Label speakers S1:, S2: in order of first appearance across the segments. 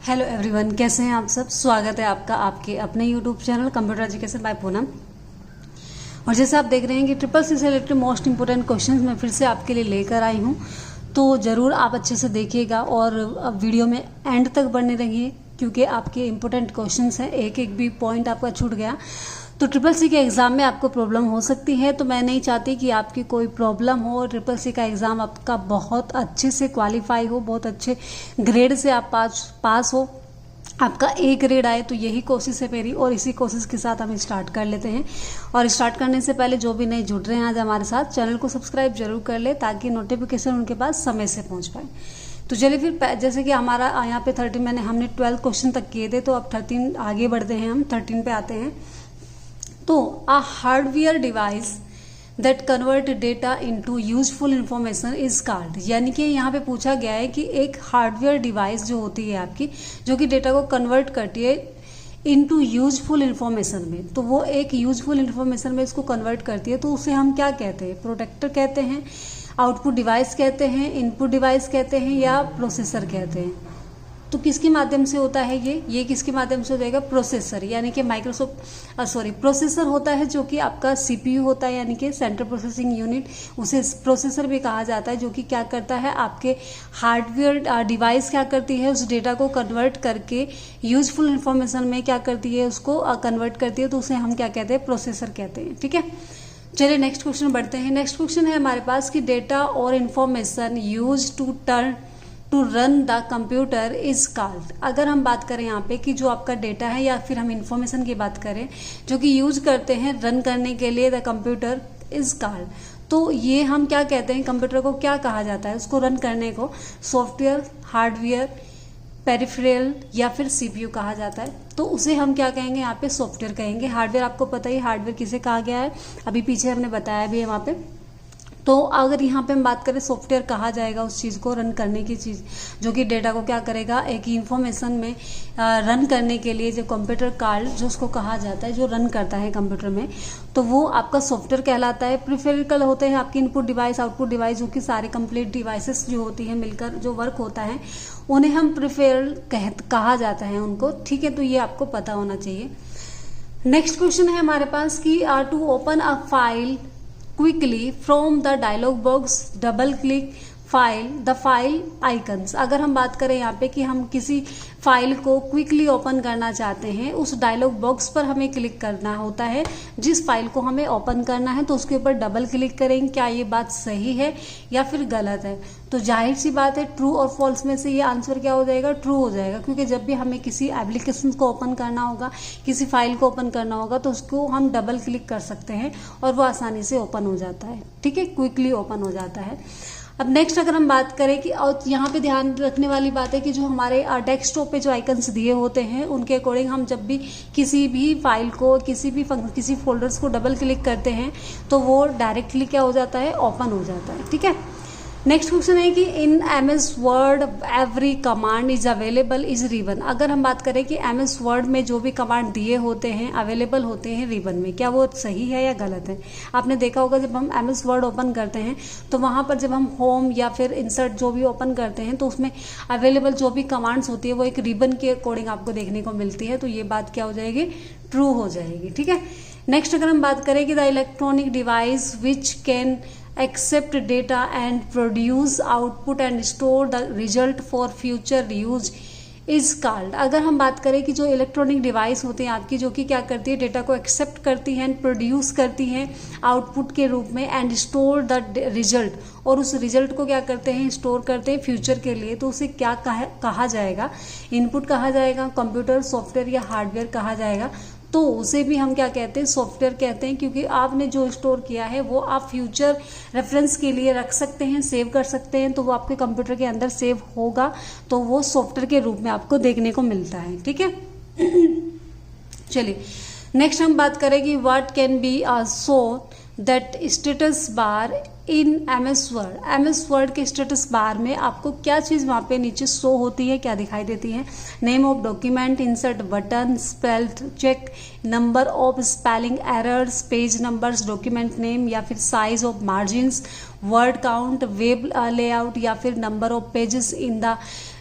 S1: Hello everyone, कैसे हैं आप सब। स्वागत है आपका आपके अपने YouTube channel computer education by Poonam. और जैसे आप देख रहे हैं कि ट्रिपल सी से रिलेटेड मोस्ट इंपोर्टेंट क्वेश्चंस मैं फिर से आपके लिए लेकर आई हूं, तो ज़रूर आप अच्छे से देखिएगा और वीडियो में एंड तक बने रहिए क्योंकि आपके इंपॉर्टेंट क्वेश्चंस हैं। एक एक भी पॉइंट आपका छूट गया तो ट्रिपल सी के एग्ज़ाम में आपको प्रॉब्लम हो सकती है। तो मैं नहीं चाहती कि आपकी कोई प्रॉब्लम हो। ट्रिपल सी का एग्ज़ाम आपका बहुत अच्छे से क्वालिफाई हो, बहुत अच्छे ग्रेड से आप पास हो, आपका ए ग्रेड आए, तो यही कोशिश है मेरी। और इसी कोशिश के साथ हम स्टार्ट कर लेते हैं। और स्टार्ट करने से पहले जो भी नए जुड़ रहे हैं आज हमारे साथ, चैनल को सब्सक्राइब जरूर कर ले ताकि नोटिफिकेशन उनके पास समय से पहुंच पाए। तो चलिए फिर, जैसे कि हमारा यहाँ पे 13 हमने 12 क्वेश्चन तक किए थे, तो अब 13 आगे बढ़ते हैं, हम 13 पे आते हैं। तो अ hardware device that convert data into useful information is called, यानी कि यहाँ पे पूछा गया है कि एक हार्डवेयर डिवाइस जो होती है आपकी, जो कि डेटा को कन्वर्ट करती है इनटू यूजफुल इंफॉर्मेशन में, तो वो एक यूजफुल इंफॉर्मेशन में इसको कन्वर्ट करती है, तो उसे हम क्या कहते हैं? प्रोटेक्टर कहते हैं, आउटपुट डिवाइस कहते हैं, इनपुट डिवाइस कहते हैं, या प्रोसेसर कहते हैं। तो किसके माध्यम से होता है ये किसके माध्यम से हो जाएगा? प्रोसेसर, यानी कि प्रोसेसर होता है जो कि आपका सीपीयू होता है, यानी कि सेंट्रल प्रोसेसिंग यूनिट, उसे प्रोसेसर भी कहा जाता है, जो कि क्या करता है, आपके हार्डवेयर डिवाइस क्या करती है, उस डेटा को कन्वर्ट करके यूजफुल इंफॉर्मेशन में क्या करती है, उसको कन्वर्ट करती है, तो उसे हम क्या कहते हैं? प्रोसेसर कहते हैं। ठीक है, चलिए नेक्स्ट क्वेश्चन बढ़ते हैं। नेक्स्ट क्वेश्चन है हमारे पास कि डेटा और information use to run the computer is called. अगर हम बात करें यहाँ पे कि जो आपका डेटा है या फिर हम इंफॉर्मेशन की बात करें जो कि यूज करते हैं रन करने के लिए, द कंप्यूटर इज कॉल्ड, तो ये हम क्या कहते हैं? कंप्यूटर को क्या कहा जाता है उसको रन करने को? सॉफ्टवेयर, हार्डवेयर, पेरिफेरल या फिर सीपीयू कहा जाता है। तो उसे हम क्या कहेंगे? यहाँ पे सॉफ्टवेयर कहेंगे। हार्डवेयर आपको पता ही हार्डवेयर किसे कहा गया है, अभी पीछे हमने बताया भी है वहाँ पे। तो अगर यहाँ पे हम बात करें, सॉफ्टवेयर कहा जाएगा उस चीज़ को, रन करने की चीज़ जो कि डेटा को क्या करेगा, एक इंफॉर्मेशन में रन करने के लिए जो कंप्यूटर कार्ड जो उसको कहा जाता है, जो रन करता है कंप्यूटर में, तो वो आपका सॉफ्टवेयर कहलाता है। प्रिफेरिकल होते हैं आपकी इनपुट डिवाइस, आउटपुट डिवाइस, जो कि सारे कंप्लीट डिवाइसेस जो होती हैं मिलकर जो वर्क होता है, उन्हें हम प्रिफेरल कहा जाता है उनको। ठीक है, तो ये आपको पता होना चाहिए। नेक्स्ट क्वेश्चन है हमारे पास कि to open a file quickly from the dialog box double click the file icons. अगर हम बात करें यहाँ पे कि हम किसी फाइल को क्विकली ओपन करना चाहते हैं, उस डायलॉग बॉक्स पर हमें क्लिक करना होता है। जिस फाइल को हमें ओपन करना है तो उसके ऊपर डबल क्लिक करेंगे। क्या ये बात सही है या फिर गलत है? तो जाहिर सी बात है, ट्रू और फॉल्स में से ये आंसर क्या हो जाएगा? ट्रू हो जाएगा, क्योंकि जब भी हमें किसी एप्लीकेशन को ओपन करना होगा, किसी फाइल को ओपन करना होगा, तो उसको हम डबल क्लिक कर सकते हैं और वो आसानी से ओपन हो जाता है। ठीक है, क्विकली ओपन हो जाता है। अब नेक्स्ट अगर हम बात करें कि, और यहाँ पे ध्यान रखने वाली बात है कि जो हमारे डेस्कटॉप पे जो आइकन्स दिए होते हैं उनके अकॉर्डिंग हम जब भी किसी भी फाइल को, किसी फोल्डर्स को डबल क्लिक करते हैं तो वो डायरेक्टली क्या हो जाता है? ओपन हो जाता है। ठीक है, नेक्स्ट क्वेश्चन है कि इन MS word every command is available is ribbon. अगर हम बात करें कि MS वर्ड में जो भी कमांड दिए होते हैं अवेलेबल होते हैं रिबन में, क्या वो सही है या गलत है? आपने देखा होगा जब हम MS वर्ड ओपन करते हैं तो वहाँ पर जब हम होम या फिर इंसर्ट जो भी ओपन करते हैं तो उसमें अवेलेबल जो भी कमांड्स होती है वो एक रिबन के अकॉर्डिंग आपको देखने को मिलती है। तो ये बात क्या हो जाएगी? ट्रू हो जाएगी। ठीक है, नेक्स्ट अगर हम बात करें कि the electronic device which can accept data and produce output and store the result for future use is called। अगर हम बात करें कि जो इलेक्ट्रॉनिक डिवाइस होते हैं आपकी, जो कि क्या करती है, डेटा को एक्सेप्ट करती हैं, प्रोड्यूस करती हैं आउटपुट के रूप में, एंड स्टोर द रिजल्ट, और उस रिजल्ट को क्या करते हैं? स्टोर करते हैं फ्यूचर के लिए, तो उसे क्या कहा जाएगा? इनपुट कहा जाएगा, कंप्यूटर, सॉफ्टवेयर या हार्डवेयर कहा जाएगा? तो उसे भी हम क्या कहते हैं? सॉफ्टवेयर कहते हैं, क्योंकि आपने जो स्टोर किया है वो आप फ्यूचर रेफरेंस के लिए रख सकते हैं, सेव कर सकते हैं, तो वो आपके कंप्यूटर के अंदर सेव होगा, तो वो सॉफ्टवेयर के रूप में आपको देखने को मिलता है। ठीक है, चलिए नेक्स्ट हम बात करेंगे what can be show that status bar in MS word के स्टेटस बार में आपको क्या चीज़ वहाँ पे नीचे शो होती है, क्या दिखाई देती है? Name of document, insert button, spell check, number of spelling errors, page numbers, document name, या फिर size of margins, word count, web layout, या फिर number of pages in the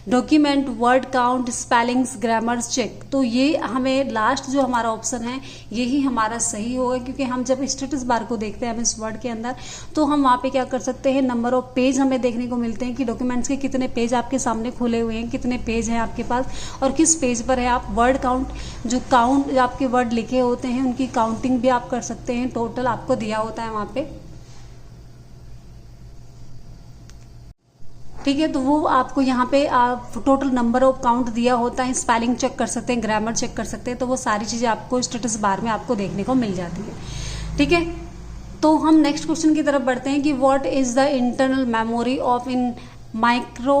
S1: document, word count, spellings, grammars check. तो ये हमें last जो हमारा option है यही हमारा सही होगा, क्योंकि हम जब स्टेटस बार को देखते हैं एमएस वर्ड के अंदर तो हम वहाँ पे क्या कर सकते हैं, नंबर ऑफ पेज हमें देखने को मिलते हैं कि डॉक्यूमेंट्स के कितने पेज आपके सामने खुले हुए हैं, कितने पेज हैं आपके पास और किस पेज पर है। आप वर्ड काउंट, जो काउंट आपके वर्ड लिखे होते हैं उनकी काउंटिंग भी आप कर सकते हैं, टोटल आपको दिया होता है वहाँ पे, ठीक है। तो वो आपको यहाँ पे टोटल नंबर ऑफ काउंट दिया होता है, स्पेलिंग चेक कर सकते हैं, ग्रामर चेक कर सकते हैं, तो वो सारी चीज़ें आपको स्टेटस बार में आपको देखने को मिल जाती है, ठीक है। तो हम नेक्स्ट क्वेश्चन की तरफ बढ़ते हैं कि what is the internal memory of in micro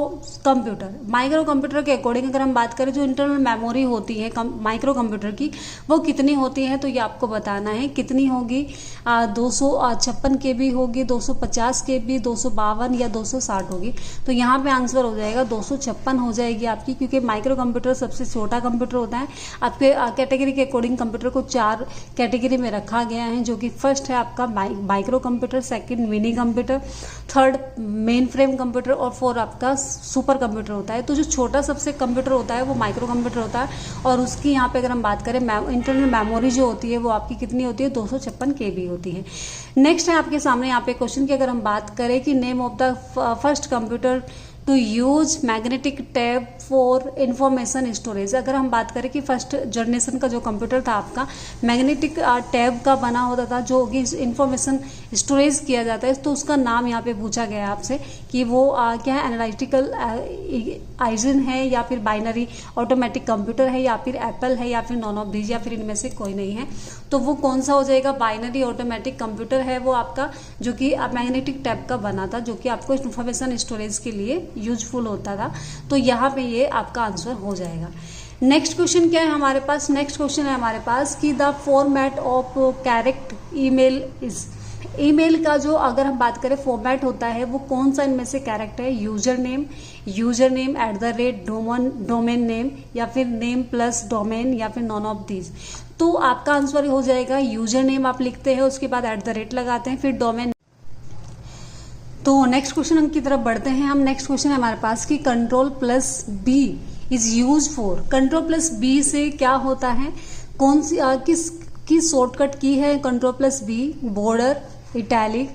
S1: computer. Micro computer के अकॉर्डिंग अगर हम बात करें जो इंटरनल मेमोरी होती है माइक्रो कंप्यूटर की वो कितनी होती है, तो ये आपको बताना है कितनी होगी। 256 KB होगी, 250 KB, 252 या 260 होगी। तो यहाँ पे आंसर हो जाएगा 256 हो जाएगी आपकी, क्योंकि माइक्रो कंप्यूटर सबसे छोटा कंप्यूटर होता है। आपके कैटेगरी के अकॉर्डिंग कंप्यूटर को 4 कैटेगरी में रखा गया है, जो कि फर्स्ट है आपका micro computer, second mini computer, third main frame computer और फोर आपका सुपर कंप्यूटर होता है। तो जो छोटा सबसे कंप्यूटर होता है वो माइक्रो कंप्यूटर होता है, और उसकी यहाँ पे अगर हम बात करें इंटरनल मेमोरी जो होती है वो आपकी कितनी होती है, 256 KB होती है। नेक्स्ट है आपके सामने यहाँ पे क्वेश्चन की अगर हम बात करें कि name of the first computer to use magnetic tab for information storage. अगर हम बात करें कि फर्स्ट जनरेशन का जो कंप्यूटर था आपका मैग्नेटिक टैब का बना होता था, जो कि इंफॉर्मेशन स्टोरेज किया जाता है, तो उसका नाम यहाँ पे पूछा गया आपसे कि वो क्या है, एनालिटिकल आइजन है या फिर बाइनरी ऑटोमेटिक कंप्यूटर है या फिर एप्पल है या फिर नॉन ऑफ दीज या फिर इनमें से कोई नहीं है। तो वो कौन सा हो जाएगा, बाइनरी ऑटोमेटिक कंप्यूटर है वो आपका, जो कि मैग्नेटिक टैब का बना था, जो कि आपको इंफॉर्मेशन स्टोरेज के लिए यूजफुल होता था। तो यहाँ पे ये आपका आंसर हो जाएगा। नेक्स्ट क्वेश्चन क्या है हमारे पास, नेक्स्ट क्वेश्चन है हमारे पास कि the format of correct email is. Email का जो अगर हम बात करें फॉर्मेट होता है वो कौन सा इनमें से कैरेक्टर है, यूजर नेम @ डोमेन नेम या फिर नेम प्लस डोमेन या फिर नॉन ऑफ दीज। तो आपका आंसर हो जाएगा यूजर नेम आप लिखते हैं, उसके बाद @ लगाते हैं, फिर डोमेन। तो नेक्स्ट क्वेश्चन की तरफ बढ़ते हैं हम। नेक्स्ट क्वेश्चन है हमारे पास कि Ctrl+B is use for. Ctrl+B से क्या होता है, कौन सी किसकी शॉर्टकट की है Ctrl+B, बॉर्डर, इटैलिक,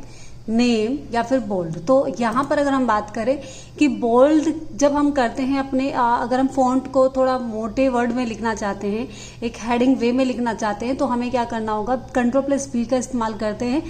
S1: नेम या फिर बोल्ड। तो यहाँ पर अगर हम बात करें कि बोल्ड जब हम करते हैं अपने अगर हम फॉन्ट को थोड़ा मोटे वर्ड में लिखना चाहते हैं, एक हेडिंग वे में लिखना चाहते हैं, तो हमें क्या करना होगा, Ctrl+B का इस्तेमाल करते हैं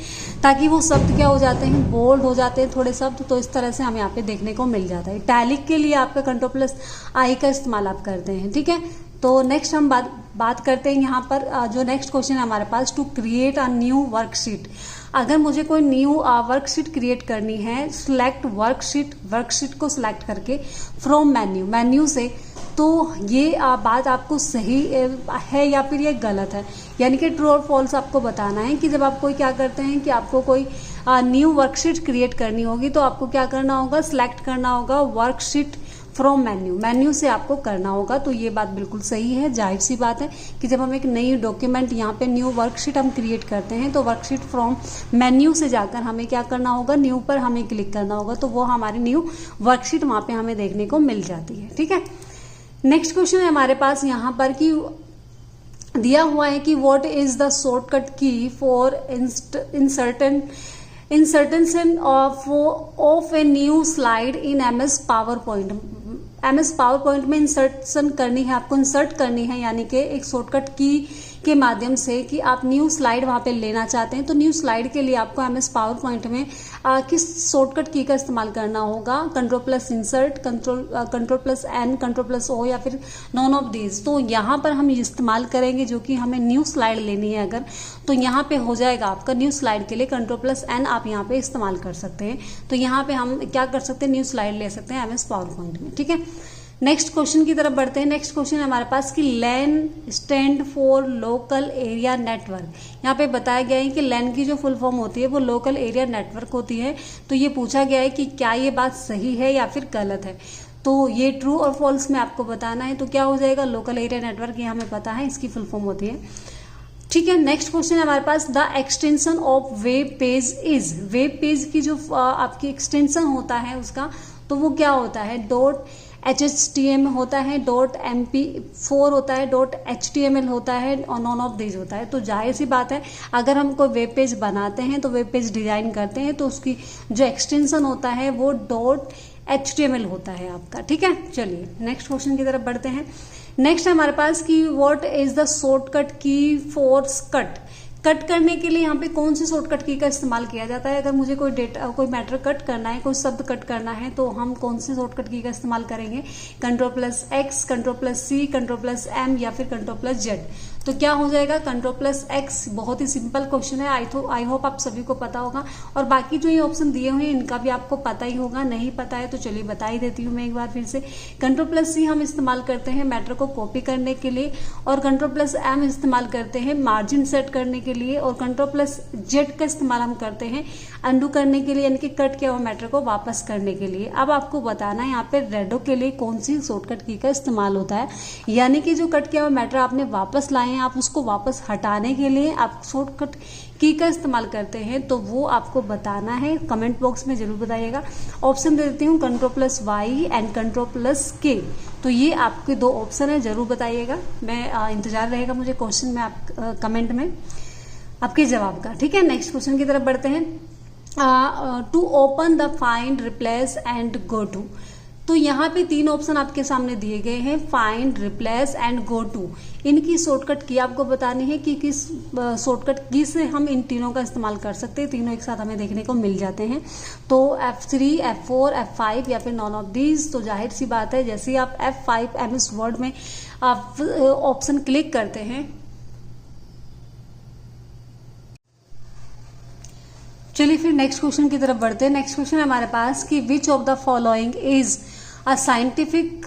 S1: ताकि वो शब्द क्या हो जाते हैं, बोल्ड हो जाते हैं थोड़े शब्द। तो इस तरह से हमें यहाँ पे देखने को मिल जाता है। इटैलिक के लिए आपका Ctrl+I का इस्तेमाल आप करते हैं, ठीक है। तो नेक्स्ट हम बात करते हैं यहाँ पर जो नेक्स्ट क्वेश्चन है हमारे पास, to create a new worksheet. अगर मुझे कोई न्यू वर्कशीट क्रिएट करनी है, सिलेक्ट वर्कशीट को सिलेक्ट करके फ्रॉम मेन्यू से, तो ये बात आपको सही है या फिर ये गलत है, यानी कि ट्रू और फॉल्स आपको बताना है। कि जब आप कोई क्या करते हैं कि आपको कोई न्यू वर्कशीट क्रिएट करनी होगी तो आपको क्या करना होगा, सिलेक्ट करना होगा वर्कशीट फ्रॉम मेन्यू से आपको करना होगा। तो ये बात बिल्कुल सही है, जाहिर सी बात है कि जब हम एक नई डॉक्यूमेंट यहाँ पे न्यू वर्कशीट हम क्रिएट करते हैं तो वर्कशीट फ्रॉम मेन्यू से जाकर हमें क्या करना होगा, न्यू पर हमें क्लिक करना होगा, तो वो हमारी न्यू वर्कशीट वहाँ पे हमें देखने को मिल जाती है, ठीक है। नेक्स्ट क्वेश्चन है हमारे पास यहाँ पर कि दिया हुआ है कि व्हाट इज द शॉर्टकट की for insertion of a new slide in MS PowerPoint. MS PowerPoint में इंसर्शन करनी है, आपको इंसर्ट करनी है, यानी कि एक शॉर्टकट की के माध्यम से कि आप न्यू स्लाइड वहां पे लेना चाहते हैं। तो न्यू स्लाइड के लिए आपको MS पावरपॉइंट में किस शॉर्टकट की का इस्तेमाल करना होगा, Ctrl+Insert, Ctrl+N, Ctrl+O या फिर नॉन ऑफ दीज। तो यहाँ पर हम इस्तेमाल करेंगे जो कि हमें न्यू स्लाइड लेनी है अगर, तो यहाँ पे हो जाएगा आपका न्यू स्लाइड के लिए Ctrl+N आप यहाँ पे इस्तेमाल कर सकते हैं। तो यहाँ पे हम क्या कर सकते हैं, न्यू स्लाइड ले सकते हैं MS पावरपॉइंट में, ठीक है। नेक्स्ट क्वेश्चन की तरफ बढ़ते हैं। नेक्स्ट क्वेश्चन है हमारे पास कि LAN stand for local area network. यहाँ पे बताया गया है कि लैन की जो फुल फॉर्म होती है वो लोकल एरिया नेटवर्क होती है। तो ये पूछा गया है कि क्या ये बात सही है या फिर गलत है। तो ये ट्रू और फॉल्स में आपको बताना है। तो क्या हो जाएगा, लोकल एरिया नेटवर्क, ये हमें पता है इसकी फुल फॉर्म होती है, ठीक है। नेक्स्ट क्वेश्चन है हमारे पास, the extension of web page is. Web page की जो आपकी एक्सटेंशन होता है उसका, तो वो क्या होता है, HTML होता है, .mp4 होता है, .html होता है और नॉन ऑफ दीज होता है। तो जाहिर सी बात है अगर हम कोई वेब पेज बनाते हैं तो वेब पेज डिजाइन करते हैं तो उसकी जो एक्सटेंशन होता है वो .html होता है आपका, ठीक है। चलिए नेक्स्ट क्वेश्चन की तरफ बढ़ते हैं। नेक्स्ट है हमारे पास कि व्हाट इज द शॉर्टकट की फॉर कट करने के लिए यहाँ पे कौन सी शॉर्टकट की का इस्तेमाल किया जाता है। अगर मुझे कोई मैटर कट करना है, कोई शब्द कट करना है तो हम कौन सी शॉर्टकट की का इस्तेमाल करेंगे, Ctrl+X, Ctrl+C, Ctrl+M या फिर Ctrl+Z। तो क्या हो जाएगा, Ctrl+X। बहुत ही सिंपल क्वेश्चन है, आई होप आप सभी को पता होगा। और बाकी जो ये ऑप्शन दिए हुए हैं इनका भी आपको पता ही होगा, नहीं पता है तो चलिए बता ही देती हूँ मैं एक बार फिर से। Ctrl+C हम इस्तेमाल करते हैं मैटर को कॉपी करने के लिए, और Ctrl+M इस्तेमाल करते हैं मार्जिन सेट करने के लिए, और Ctrl+Z का इस्तेमाल हम करते हैं अंडू करने के लिए, यानी कि कट किया हुआ मैटर को वापस करने के लिए। अब आपको बताना है यहाँ पे रेडो के लिए कौन सी शॉर्टकट की का इस्तेमाल होता है, यानी कि जो कट किया हुआ मैटर आपने वापस लाए हैं, आप उसको वापस हटाने के लिए आप शॉर्टकट की का इस्तेमाल करते हैं, तो वो आपको बताना है। कमेंट बॉक्स में जरूर बताइएगा। ऑप्शन दे देती हूँ Ctrl+Y एंड Ctrl+K। तो ये आपके दो ऑप्शन है, जरूर बताइएगा। मैं इंतजार रहेगा मुझे क्वेश्चन में आप कमेंट में आपके जवाब का, ठीक है। नेक्स्ट क्वेश्चन की तरफ बढ़ते हैं। To open the find, replace and go to. तो यहाँ पे तीन ऑप्शन आपके सामने दिए गए हैं, find, replace and go to. इनकी शॉर्टकट की आपको बतानी है कि किस शॉर्टकट की से हम इन तीनों का इस्तेमाल कर सकते हैं। तीनों एक साथ हमें देखने को मिल जाते हैं, तो F3, F4, F5 या फिर नॉन ऑफ दीज। तो जाहिर सी बात है जैसे ही आप F5 MS वर्ड में आप ऑप्शन क्लिक करते हैं, चलिए फिर नेक्स्ट क्वेश्चन की तरफ बढ़ते हैं। नेक्स्ट क्वेश्चन है हमारे पास कि which of the following is a scientific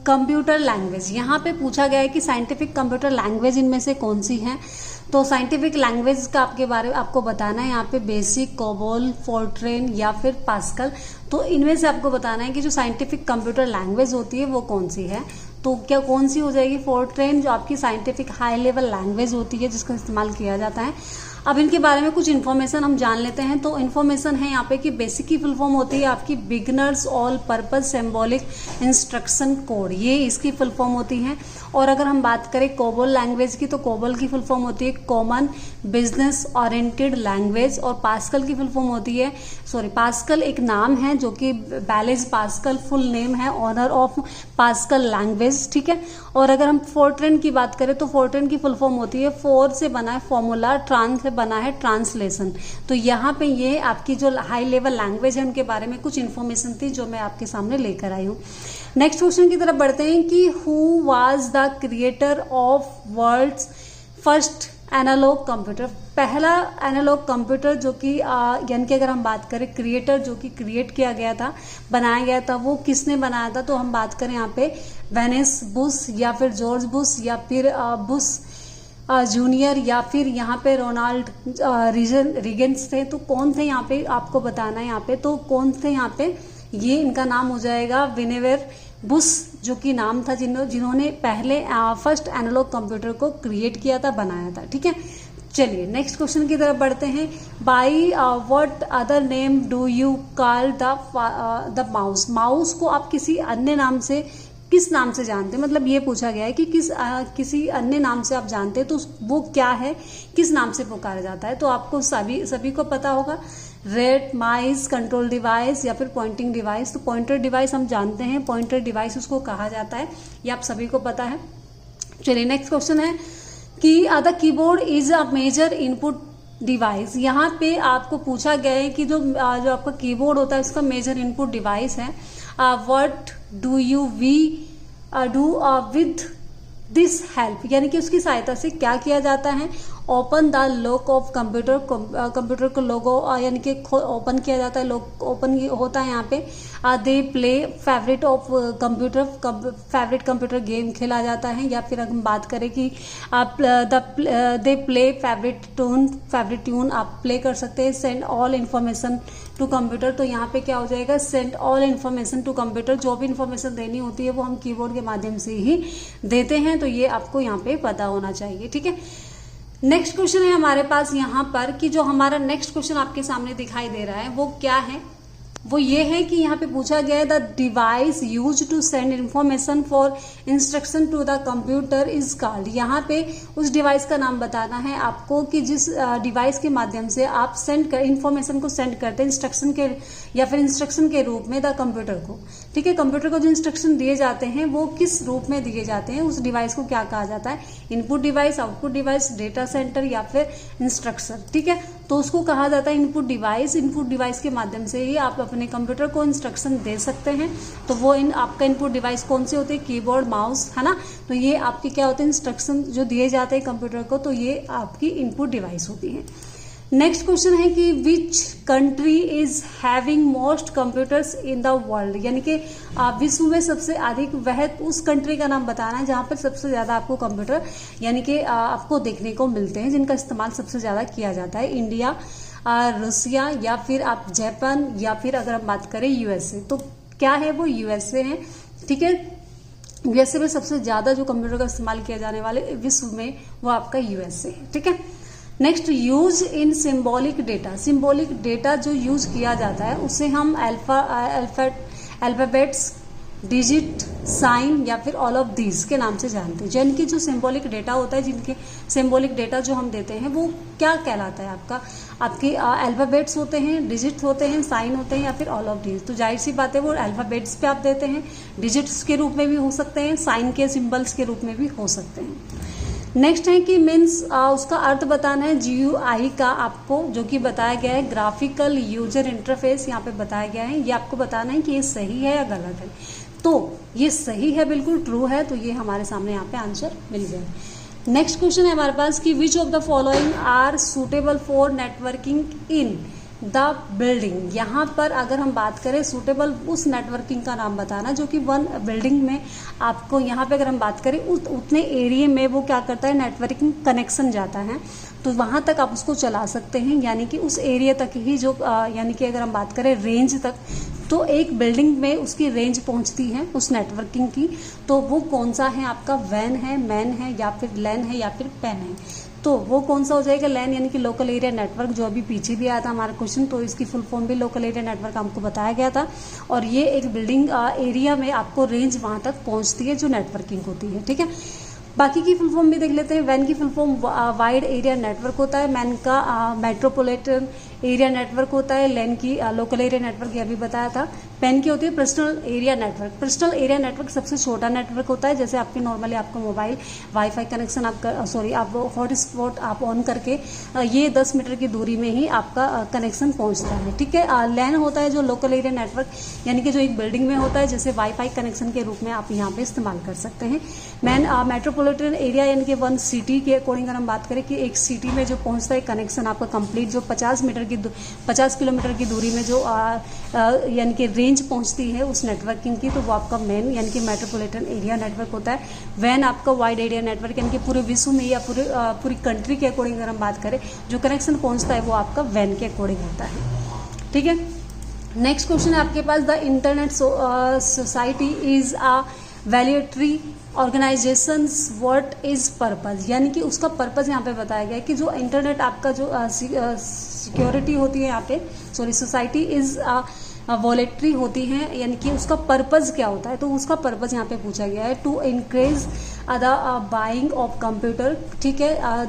S1: computer language. यहाँ पे पूछा गया है कि साइंटिफिक कंप्यूटर लैंग्वेज इनमें से कौन सी है। तो साइंटिफिक लैंग्वेज का आपके बारे में आपको बताना है यहाँ पे बेसिक, कोबोल, फोर्ट्रेन या फिर पास्कल। तो इनमें से आपको बताना है कि जो साइंटिफिक कंप्यूटर लैंग्वेज होती है वो कौन सी है। तो क्या कौन सी हो जाएगी, फोर्ट्रेन, जो आपकी साइंटिफिक हाई लेवल लैंग्वेज होती है जिसका इस्तेमाल किया जाता है। अब इनके बारे में कुछ इन्फॉर्मेशन हम जान लेते हैं। तो इन्फॉर्मेशन है यहाँ पे कि बेसिक की फुल फॉर्म होती है आपकी beginners all purpose symbolic instruction code, ये इसकी फुल फॉर्म होती है। और अगर हम बात करें कोबोल लैंग्वेज की, तो कोबोल की फुल फॉर्म होती है कॉमन बिजनेस ओरिएंटेड लैंग्वेज। और पास्कल की फुल फॉर्म होती है, पास्कल एक नाम है जो कि बैलेज पास्कल फुल नेम है, ऑनर ऑफ पास्कल लैंग्वेज, ठीक है। और अगर हम फोर्ट्रेन की बात करें तो फोर्ट्रेन की फुल फॉर्म होती है फोर से बना है फॉर्मूला, ट्रांस से बना है ट्रांसलेशन। तो यहाँ पे ये आपकी जो हाई लेवल लैंग्वेज है उनके बारे में कुछ इन्फॉर्मेशन थी जो मैं आपके सामने लेकर आई हूँ। नेक्स्ट क्वेश्चन की तरफ बढ़ते हैं कि who was the creator of world's first analog computer. पहला एनालॉग कंप्यूटर जो कि यानी कि अगर हम बात करें क्रिएटर जो कि क्रिएट किया गया था, बनाया गया था, वो किसने बनाया था। तो हम बात करें यहाँ पे वेनिस बुश या फिर जॉर्ज बुश या फिर बुश जूनियर या फिर यहाँ पे रोनाल्ड रीगन्स थे। तो कौन थे यहाँ पे आपको बताना है यहाँ पे, तो कौन थे यहाँ पे, ये इनका नाम हो जाएगा विनेवर बुश, जो कि नाम था जिन्होंने पहले फर्स्ट एनालॉग कंप्यूटर को क्रिएट किया था, बनाया था, ठीक है। चलिए नेक्स्ट क्वेश्चन की तरफ बढ़ते हैं। By what other name do you call the mouse. Mouse को आप किसी अन्य नाम से, किस नाम से जानते हैं, मतलब ये पूछा गया है कि किसी अन्य नाम से आप जानते हैं तो वो क्या है, किस नाम से पुकारा जाता है। तो आपको सभी को पता होगा, रेट, माइस, कंट्रोल डिवाइस या फिर पॉइंटिंग डिवाइस। तो पॉइंटर डिवाइस हम जानते हैं, पॉइंटर डिवाइस उसको कहा जाता है, ये आप सभी को पता है। चलिए नेक्स्ट क्वेश्चन है कि the keyboard is a major input device. यहाँ पे आपको पूछा गया है कि जो आपका कीबोर्ड होता है उसका मेजर इनपुट डिवाइस है। What do you we do with this help, यानी कि उसकी सहायता से क्या किया जाता है। Open the lock of computer, computer को लोगो यानी कि ओपन किया जाता है, लॉक ओपन होता है यहाँ पे। दे play favourite of computer, favourite computer game खेला जाता है। या फिर हम बात करें कि आप दे प्ले फेवरेट ट्यून आप प्ले कर सकते हैं। Send all information to computer, तो यहाँ पे क्या हो जाएगा, send all information to computer. जो भी इन्फॉर्मेशन देनी होती है वो हम कीबोर्ड के माध्यम से ही देते हैं, तो ये आपको यहाँ पे पता होना चाहिए, ठीक है। नेक्स्ट क्वेश्चन है हमारे पास यहाँ पर कि जो हमारा नेक्स्ट क्वेश्चन आपके सामने दिखाई दे रहा है वो क्या है, वो ये है कि यहाँ पे पूछा गया है the device use to send information for instruction to the computer is called. यहाँ पे उस डिवाइस का नाम बताना है आपको कि जिस डिवाइस के माध्यम से आप इंफॉर्मेशन को सेंड करते हैं इंस्ट्रक्शन के या फिर इंस्ट्रक्शन के रूप में द कंप्यूटर को। ठीक है, कंप्यूटर को जो इंस्ट्रक्शन दिए जाते हैं वो किस रूप में दिए जाते हैं, उस डिवाइस को क्या कहा जाता है, input device, output device, data centre या फिर इंस्ट्रक्शन। ठीक है, तो उसको कहा जाता है इनपुट डिवाइस। इनपुट डिवाइस के माध्यम से ही आप अपने कंप्यूटर को इंस्ट्रक्शन दे सकते हैं। तो वो आपका इनपुट डिवाइस कौन से होते हैं, कीबोर्ड, माउस, है ना। तो ये आपके क्या होते हैं, इंस्ट्रक्शन जो दिए जाते हैं कंप्यूटर को, तो ये आपकी इनपुट डिवाइस होती है। नेक्स्ट क्वेश्चन है कि which country is having most computers in the world, यानी कि विश्व में सबसे अधिक, वह उस कंट्री का नाम बताना है जहां पर सबसे ज्यादा आपको कंप्यूटर यानी कि आपको देखने को मिलते हैं, जिनका इस्तेमाल सबसे ज्यादा किया जाता है। इंडिया, रूसिया या फिर आप जापान या फिर अगर हम बात करें यूएसए, तो क्या है वो यूएसए है। ठीक है, यूएसए में सबसे ज्यादा जो कंप्यूटर का इस्तेमाल किया जाने वाले विश्व में वो आपका यूएसए है। ठीक है, next use in symbolic data. Symbolic data जो यूज किया जाता है उसे हम अल्फाबेट्स, डिजिट, साइन या फिर ऑल ऑफ दीज के नाम से जानते हैं। यानी कि जो सिंबॉलिक डेटा होता है, जिनके सिंबॉलिक डेटा जो हम देते हैं वो क्या कहलाता है, आपके अल्फाबेट्स होते हैं, डिजिट्स होते हैं, साइन होते हैं या फिर ऑल ऑफ दीज। तो जाहिर सी बात है वो अल्फाबेट्स पे आप देते हैं, डिजिट्स के रूप में भी हो सकते हैं, साइन के सिंबल्स के रूप में भी हो सकते हैं। नेक्स्ट है कि मीन्स उसका अर्थ बताना है GUI का आपको, जो कि बताया गया है ग्राफिकल यूजर इंटरफेस, यहाँ पे बताया गया है। ये आपको बताना है कि ये सही है या गलत है। तो ये सही है, बिल्कुल ट्रू है, तो ये हमारे सामने यहाँ पे आंसर मिल गया। नेक्स्ट क्वेश्चन है हमारे पास कि which of the following are suitable for networking in the building. यहाँ पर अगर हम बात करें सूटेबल, उस नेटवर्किंग का नाम बताना जो कि वन बिल्डिंग में आपको, यहाँ पे अगर हम बात करें उतने एरिया में वो क्या करता है, नेटवर्किंग कनेक्शन जाता है, तो वहाँ तक आप उसको चला सकते हैं। यानी कि उस एरिया तक ही जो यानी कि अगर हम बात करें रेंज तक, तो एक बिल्डिंग में उसकी रेंज पहुंचती है उस नेटवर्किंग की। तो वो कौन सा है आपका, वैन है, मैन है या फिर लैन है या फिर पेन है। तो वो कौन सा हो जाएगा, लैन, यानी कि लोकल एरिया नेटवर्क, जो अभी पीछे भी आया था हमारा क्वेश्चन, तो इसकी फुल फॉर्म भी लोकल एरिया नेटवर्क हमको बताया गया था। और ये एक बिल्डिंग एरिया में आपको रेंज वहां तक पहुंचती है जो नेटवर्किंग होती है। ठीक है, बाकी की फुल फॉर्म भी देख लेते हैं। वैन की full form wide area network होता है, मैन का मेट्रोपॉलिटन एरिया नेटवर्क होता है, लैन की लोकल एरिया नेटवर्क, यह भी बताया था। पेन की होती है personal area network. Personal area network सबसे छोटा नेटवर्क होता है, जैसे आपके नॉर्मली आपका मोबाइल वाईफाई कनेक्शन आप हॉटस्पॉट आप ऑन करके ये 10 मीटर की दूरी में ही आपका कनेक्शन पहुंचता है। ठीक है, लैन होता है जो लोकल एरिया नेटवर्क, यानी कि जो एक बिल्डिंग में होता है, जैसे वाईफाई कनेक्शन के रूप में आप यहाँ पे इस्तेमाल कर सकते हैं। मैन मेट्रोपॉलिटन एरिया, यानी कि वन सिटी के अकॉर्डिंग अगर हम बात करें कि एक सिटी में जो पहुंचता है कनेक्शन आपका कंप्लीट, जो 50 किलोमीटर की दूरी में जो यानी कि रेंज पहुंचती है उस नेटवर्किंग की, तो वो आपका मेन यानी कि मेट्रोपॉलिटन एरिया नेटवर्क होता है। वैन आपका वाइड एरिया नेटवर्क, यानी कि पूरे विश्व में या पूरी कंट्री के अकॉर्डिंग अगर हम बात करें, जो कनेक्शन पहुंचता है वो आपका वैन के अकॉर्डिंग होता है। ठीक है, नेक्स्ट क्वेश्चन है आपके पास, the internet society is a voluntary organisations what is purpose, यानी कि उसका पर्पज यहाँ पे बताया गया है कि जो इंटरनेट आपका जो सिक्योरिटी होती है यहाँ पे, सोसाइटी इज वॉलेटरी होती है, यानी कि उसका पर्पज क्या होता है। तो उसका पर्पज यहाँ पे पूछा गया है, to increase the buying of computer. ठीक है,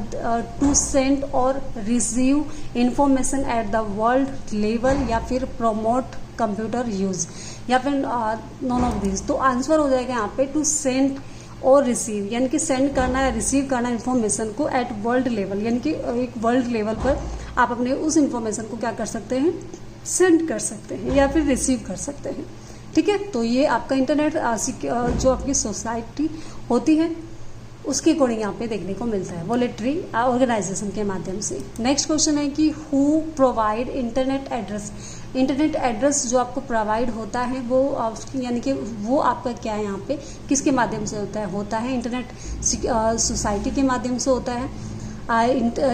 S1: टू सेंड और receive information at the world level, या फिर प्रोमोट कंप्यूटर यूज, या फिर नॉन ऑफ दिस। तो आंसर हो जाएगा यहाँ पे टू सेंड और रिसीव, यानी कि सेंड करना या रिसीव करना इन्फॉर्मेशन को एट वर्ल्ड लेवल, यानी कि एक वर्ल्ड लेवल पर आप अपने उस इन्फॉर्मेशन को क्या कर सकते हैं, सेंड कर सकते हैं या फिर रिसीव कर सकते हैं। ठीक है, तो ये आपका इंटरनेट जो आपकी सोसाइटी होती है उसके अकॉर्डिंग यहाँ पे देखने को मिलता है, वॉलेटरी ऑर्गेनाइजेशन के माध्यम से। नेक्स्ट क्वेश्चन है कि who provide internet address. Internet address जो आपको प्रोवाइड होता है वो यानी कि वो आपका क्या है, यहाँ पे किसके माध्यम से होता है इंटरनेट सोसाइटी के माध्यम से होता है,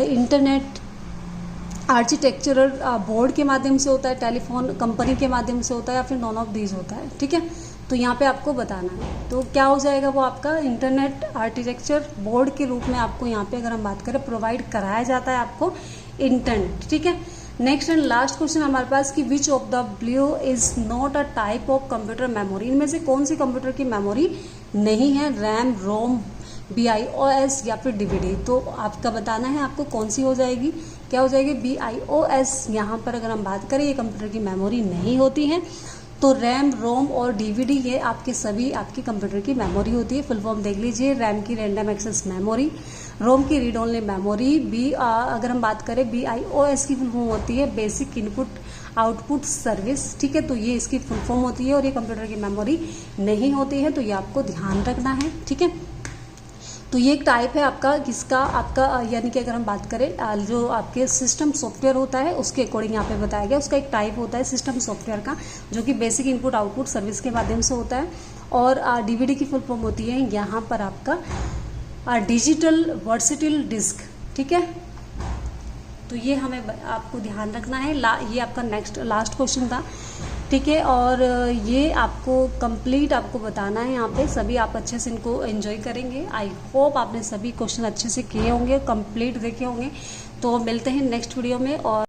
S1: इंटरनेट आर्किटेक्चरल बोर्ड के माध्यम से होता है, टेलीफोन कंपनी के माध्यम से होता है, या फिर नॉन ऑफ दीज होता है। ठीक है, तो यहाँ पे आपको बताना है, तो क्या हो जाएगा वो आपका इंटरनेट आर्किटेक्चर बोर्ड के रूप में आपको यहाँ पे अगर हम बात करें प्रोवाइड कराया जाता है आपको इंटरनेट। ठीक है, नेक्स्ट एंड लास्ट क्वेश्चन हमारे पास कि which of the blue is not a type of computer memory, इनमें से कौन सी कंप्यूटर की मेमोरी नहीं है, रैम, रोम, BIOS या फिर DVD। तो आपका बताना है आपको कौन सी हो जाएगी, क्या हो जाएगी, BIOS। यहाँ पर अगर हम बात करें ये कंप्यूटर की मेमोरी नहीं होती है, तो रैम, रोम और DVD ये आपके सभी आपकी कंप्यूटर की मेमोरी होती है। फुल फॉर्म देख लीजिए, रैम की रैंडम एक्सेस मेमोरी, रोम की रीड ओनली मेमोरी, अगर हम बात करें BIOS की फुल फॉर्म होती है बेसिक इनपुट आउटपुट सर्विस, ठीक है। तो ये इसकी फुल फॉर्म होती है और ये कंप्यूटर की मेमोरी नहीं होती है, तो ये आपको ध्यान रखना है, ठीक है। तो ये एक टाइप है आपका किसका, आपका यानी कि अगर हम बात करें जो आपके सिस्टम सॉफ्टवेयर होता है उसके अकॉर्डिंग यहाँ पे बताया गया, उसका एक टाइप होता है सिस्टम सॉफ्टवेयर का, जो कि बेसिक इनपुट आउटपुट सर्विस के माध्यम से होता है। और DVD की फुल फॉर्म होती है यहाँ पर आपका डिजिटल वर्सेटाइल डिस्क, ठीक है। तो ये हमें आपको ध्यान रखना है। ये आपका नेक्स्ट लास्ट क्वेश्चन था, ठीक है। और ये आपको कंप्लीट आपको बताना है यहाँ पे, सभी आप अच्छे से इनको एंजॉय करेंगे। आई होप आपने सभी क्वेश्चन अच्छे से किए होंगे, कंप्लीट देखे होंगे। तो मिलते हैं नेक्स्ट वीडियो में। और